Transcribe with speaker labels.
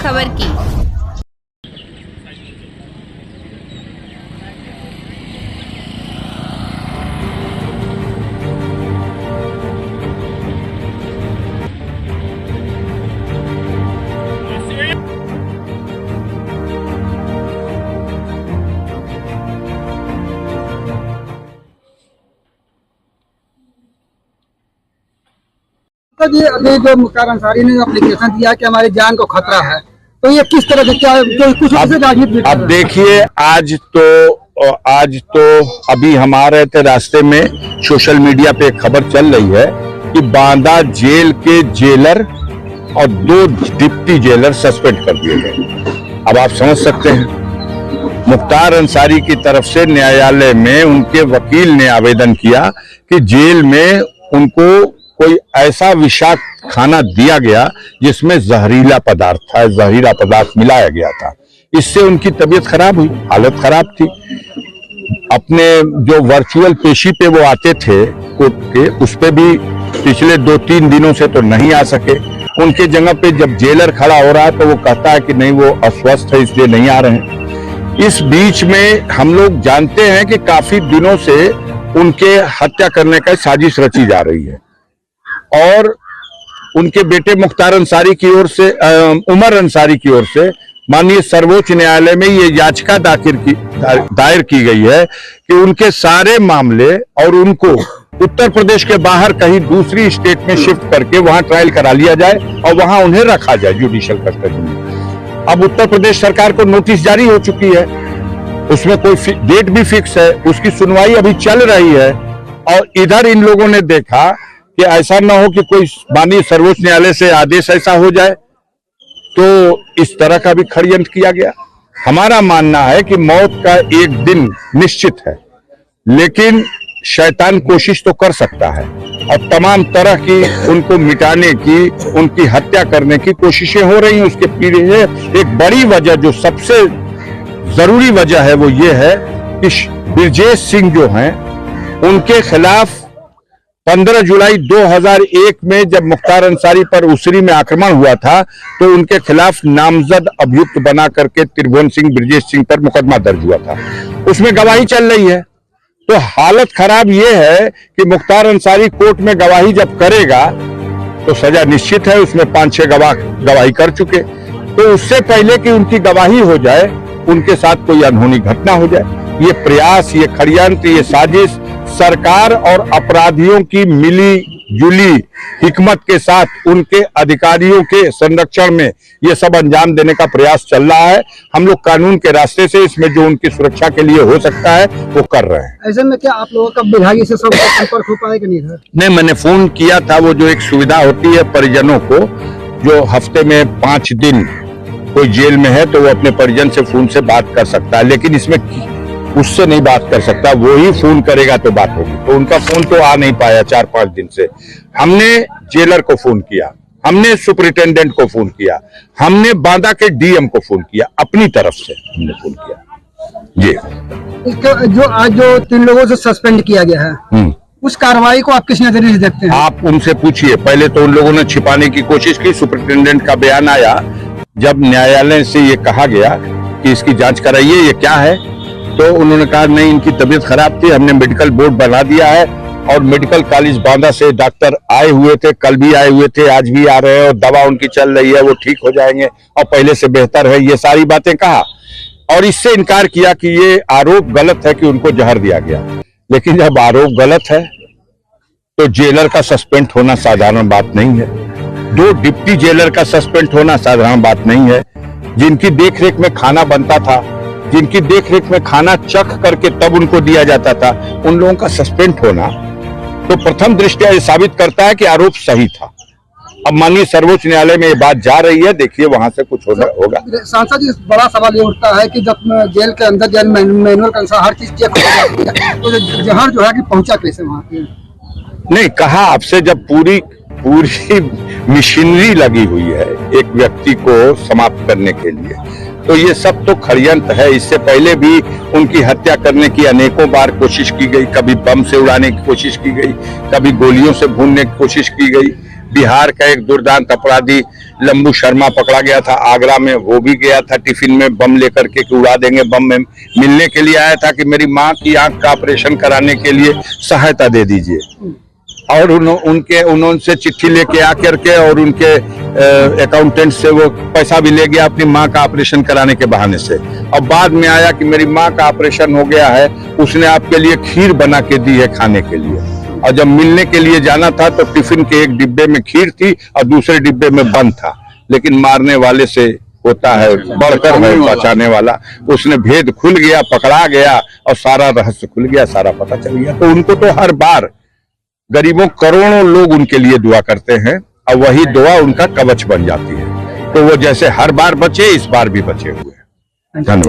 Speaker 1: खबर की।
Speaker 2: तो ये अभी जो मुख्तार अंसारी ने एप्लीकेशन दिया कि हमारी जान को खतरा है, तो ये किस तरह से क्या कुछ राजनीति?
Speaker 3: अब देखिए, आज तो अभी हमारे रास्ते में सोशल मीडिया पे एक खबर चल रही है कि बांदा जेल के जेलर और 2 डिप्टी जेलर सस्पेंड कर दिए गए। अब आप समझ सकते हैं, मुख्तार अंसारी की तरफ से न्यायालय में उनके वकील ने आवेदन किया कि जेल में उनको कोई ऐसा विषाक्त खाना दिया गया जिसमें जहरीला पदार्थ मिलाया गया था। इससे उनकी तबीयत खराब हुई, हालत खराब थी। अपने जो वर्चुअल पेशी पे वो आते थे कोर्ट के, उस पे भी पिछले 2-3 दिनों से तो नहीं आ सके। उनके जगह पे जब जेलर खड़ा हो रहा है तो वो कहता है कि नहीं, वो अस्वस्थ है इसलिए नहीं आ रहे हैं। इस बीच में हम लोग जानते हैं कि काफी दिनों से उनके हत्या करने का साजिश रची जा रही है और उनके बेटे मुख्तार अंसारी की ओर से, उमर अंसारी की ओर से माननीय सर्वोच्च न्यायालय में ये याचिका दायर की गई है कि उनके सारे मामले और उनको उत्तर प्रदेश के बाहर कहीं दूसरी स्टेट में शिफ्ट करके वहां ट्रायल करा लिया जाए और वहां उन्हें रखा जाए जुडिशियल कस्टडी में। अब उत्तर प्रदेश सरकार को नोटिस जारी हो चुकी है, उसमें कोई डेट भी फिक्स है, उसकी सुनवाई अभी चल रही है। और इधर इन लोगों ने देखा कि ऐसा ना हो कि कोई माननीय सर्वोच्च न्यायालय से आदेश ऐसा हो जाए, तो इस तरह का भी षड्यंत्र किया गया। हमारा मानना है कि मौत का एक दिन निश्चित है, लेकिन शैतान कोशिश तो कर सकता है और तमाम तरह की उनको मिटाने की, उनकी हत्या करने की कोशिशें हो रही हैं। उसके पीछे एक बड़ी वजह, जो सबसे जरूरी वजह है, वो ये है कि ब्रजेश सिंह जो हैं, उनके खिलाफ 15 जुलाई 2001 में जब मुख्तार अंसारी पर उसरी में आक्रमण हुआ था तो उनके खिलाफ नामजद अभियुक्त बना करके त्रिभुवन सिंह, ब्रजेश सिंह पर मुकदमा दर्ज हुआ था। उसमें गवाही चल रही है। तो हालत खराब यह है कि मुख्तार अंसारी कोर्ट में गवाही जब करेगा तो सजा निश्चित है। उसमें 5-6 गवाह गवाही कर चुके, तो उससे पहले कि उनकी गवाही हो जाए, उनके साथ कोई अनहोनी घटना हो जाए। ये प्रयास, ये षड्यंत्र, ये साजिश सरकार और अपराधियों की मिली जुली हिकमत के साथ उनके अधिकारियों के संरक्षण में ये सब अंजाम देने का प्रयास चल रहा है। हम लोग कानून के रास्ते से इसमें जो उनकी सुरक्षा के लिए हो सकता है वो कर रहे हैं।
Speaker 2: ऐसे में क्या आप लोगों का विभागीय से सब संपर्क हो पाएगा? नहीं,
Speaker 3: मैंने फोन किया था। वो जो एक सुविधा होती है परिजनों को, जो हफ्ते में 5 दिन कोई जेल में है तो वो अपने परिजन से फोन से बात कर सकता है, लेकिन इसमें उससे नहीं बात कर सकता, वो ही फोन करेगा तो बात होगी। तो उनका फोन तो आ नहीं पाया 4-5 दिन से। हमने जेलर को फोन किया, हमने सुपरिटेंडेंट को फोन किया, हमने बांदा के डीएम को फोन किया, अपनी तरफ से हमने फोन किया जी।
Speaker 2: जो आज जो 3 लोगों से सस्पेंड किया गया है, उस कार्रवाई को आप किस नजरिए से देखते हैं?
Speaker 3: आप उनसे पूछिए। पहले तो उन लोगों ने छिपाने की कोशिश की। सुपरिटेंडेंट का बयान आया जब न्यायालय से ये कहा गया कि इसकी जांच कराइए, ये क्या है, तो उन्होंने कहा नहीं, इनकी तबीयत खराब थी, हमने मेडिकल बोर्ड बना दिया है और मेडिकल कॉलेज बांदा से डॉक्टर आए हुए थे, कल भी आए हुए थे, आज भी आ रहे हैं और दवा उनकी चल रही है, वो ठीक हो जाएंगे और पहले से बेहतर है। ये सारी बातें कहा और इससे इनकार किया कि ये आरोप गलत है कि उनको जहर दिया गया। लेकिन जब आरोप गलत है तो जेलर का सस्पेंड होना साधारण बात नहीं है। 2 डिप्टी जेलर का सस्पेंड होना साधारण बात नहीं है। जिनकी देखरेख में खाना बनता था, जिनकी देखरेख में खाना चख करके तब उनको दिया जाता था, उन लोगों का सस्पेंड होना तो प्रथम दृष्टया ये साबित करता है कि आरोप सही था। अब माननीय सर्वोच्च न्यायालय में ये बात जा रही है, देखिए वहां से कुछ होगा।
Speaker 2: सांसद जी, बड़ा सवाल ये उठता है कि जब जेल के अंदर जेल मैनुअल के अनुसार हर चीज चेक हो जाती है, तो जहर जो है कि पहुंचा कैसे वहां पे?
Speaker 3: नहीं, कहा आपसे, जब पूरी मशीनरी लगी हुई है एक व्यक्ति को समाप्त करने के लिए, तो ये सब तो षड्यंत्र है। इससे पहले भी उनकी हत्या करने की अनेकों बार कोशिश की गई। कभी बम से उड़ाने की कोशिश की गई, कभी गोलियों से भूनने की कोशिश की गई, बिहार का एक दुर्दांत अपराधी लंबू शर्मा पकड़ा गया था आगरा में, वो भी गया था टिफिन में बम लेकर के कि उड़ा देंगे बम में। मिलने के लिए आया था कि मेरी माँ की आंख का ऑपरेशन कराने के लिए सहायता दे दीजिए, और उन्होंने चिट्ठी लेके आकर के और उनके अकाउंटेंट से वो पैसा भी ले गया अपनी माँ का ऑपरेशन कराने के बहाने से। और बाद में आया कि मेरी माँ का ऑपरेशन हो गया है, उसने आपके लिए खीर बना के दी है खाने के लिए। और जब मिलने के लिए जाना था तो टिफिन के एक डिब्बे में खीर थी और दूसरे डिब्बे में बंद था, लेकिन मारने वाले से होता है बढ़कर है बचाने वाला। उसने भेद खुल गया, पकड़ा गया और सारा रहस्य खुल गया, सारा पता चल गया। तो उनको तो हर बार गरीबों करोड़ों लोग उनके लिए दुआ करते हैं और वही दुआ उनका कवच बन जाती है। तो वो जैसे हर बार बचे, इस बार भी बचे हुए हैं। धन्यवाद।